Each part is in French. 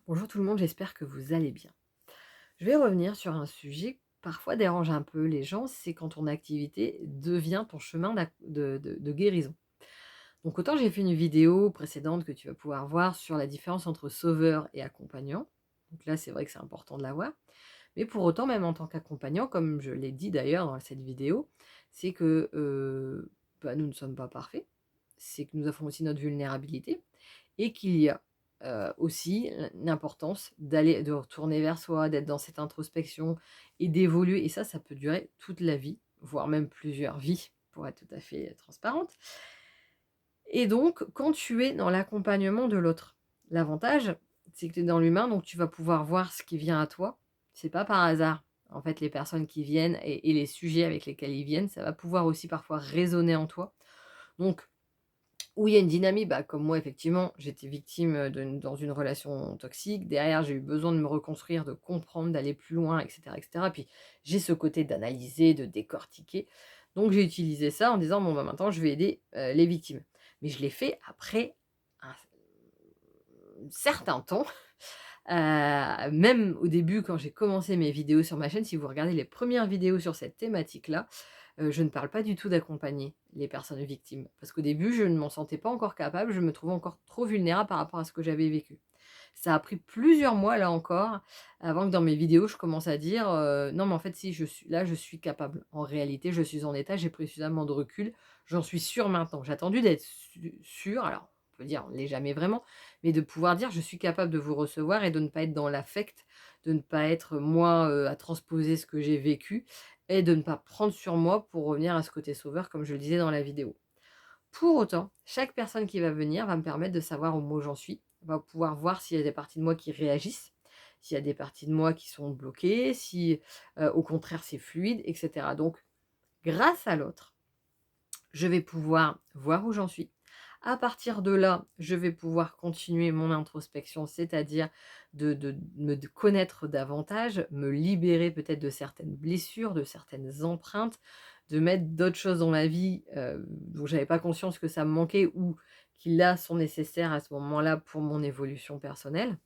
Bonjour tout le monde, j'espère que vous allez bien. Je vais revenir sur un sujet qui parfois dérange un peu les gens, c'est quand ton activité devient ton chemin de guérison. Donc autant j'ai fait une vidéo précédente que tu vas pouvoir voir sur la différence entre sauveur et accompagnant. Donc là, c'est vrai que c'est important de la voir. Mais pour autant, même en tant qu'accompagnant, comme je l'ai dit d'ailleurs dans cette vidéo, c'est que nous ne sommes pas parfaits. C'est que nous avons aussi notre vulnérabilité et qu'il y a, aussi l'importance de retourner vers soi, d'être dans cette introspection et d'évoluer et ça peut durer toute la vie, voire même plusieurs vies, pour être tout à fait transparente et donc quand tu es dans l'accompagnement de l'autre, l'avantage, c'est que tu es dans l'humain, donc tu vas pouvoir voir ce qui vient à toi. C'est pas par hasard. En fait, les personnes qui viennent et les sujets avec lesquels ils viennent, ça va pouvoir aussi parfois résonner en toi. Donc où il y a une dynamique, comme moi effectivement, j'étais victime, dans une relation toxique. Derrière, j'ai eu besoin de me reconstruire, de comprendre, d'aller plus loin et cetera et cetera. Puis j'ai ce côté d'analyser, de décortiquer. Donc j'ai utilisé ça en disant: «Bon, maintenant je vais aider, les victimes». Mais je l'ai fait après un certain temps, même au début quand j'ai commencé mes vidéos sur ma chaîne, si vous regardez les premières vidéos sur cette thématique-là, je ne parle pas du tout d'accompagner les personnes victimes. Parce qu'au début, je ne m'en sentais pas encore capable, je me trouvais encore trop vulnérable par rapport à ce que j'avais vécu. Ça a pris plusieurs mois, là encore, avant que dans mes vidéos, je commence à dire, «Non mais en fait si, je suis capable. En réalité, je suis en état, j'ai pris suffisamment de recul, j'en suis sûre maintenant». J'ai attendu d'être sûre, alors on peut dire on ne l'est jamais vraiment, mais de pouvoir dire: «Je suis capable de vous recevoir» et de ne pas être dans l'affect, de ne pas être moi, à transposer ce que j'ai vécu et de ne pas prendre sur moi pour revenir à ce côté sauveur comme je le disais dans la vidéo. Pour autant, chaque personne qui va venir va me permettre de savoir où moi j'en suis, va pouvoir voir s'il y a des parties de moi qui réagissent, s'il y a des parties de moi qui sont bloquées, si, au contraire c'est fluide et cetera. Donc grâce à l'autre, je vais pouvoir voir où j'en suis. À partir de là, je vais pouvoir continuer mon introspection, c'est-à-dire de me de connaître davantage, me libérer peut-être de certaines blessures, de certaines empreintes, de mettre d'autres choses dans ma vie, dont j'avais pas conscience que ça me manquait ou qui là sont nécessaires à ce moment-là pour mon évolution personnelle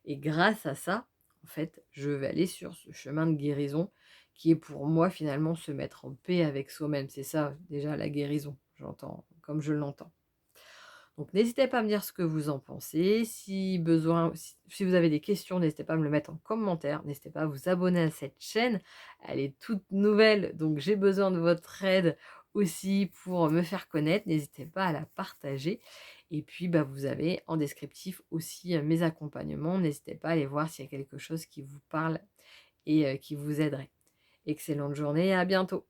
et grâce à ça, en fait, je vais aller sur ce chemin de guérison qui est pour moi finalement se mettre en paix avec soi-même. C'est ça déjà la guérison, j'entends comme je l'entends. Donc n'hésitez pas à me dire ce que vous en pensez. Si besoin, si vous avez des questions, n'hésitez pas à me le mettre en commentaire. N'hésitez pas à vous abonner à cette chaîne. Elle est toute nouvelle, donc j'ai besoin de votre aide aussi pour me faire connaître. N'hésitez pas à la partager. Et puis, vous avez en descriptif aussi mes accompagnements. N'hésitez pas à aller voir s'il y a quelque chose qui vous parle et qui vous aiderait. Excellente journée et à bientôt.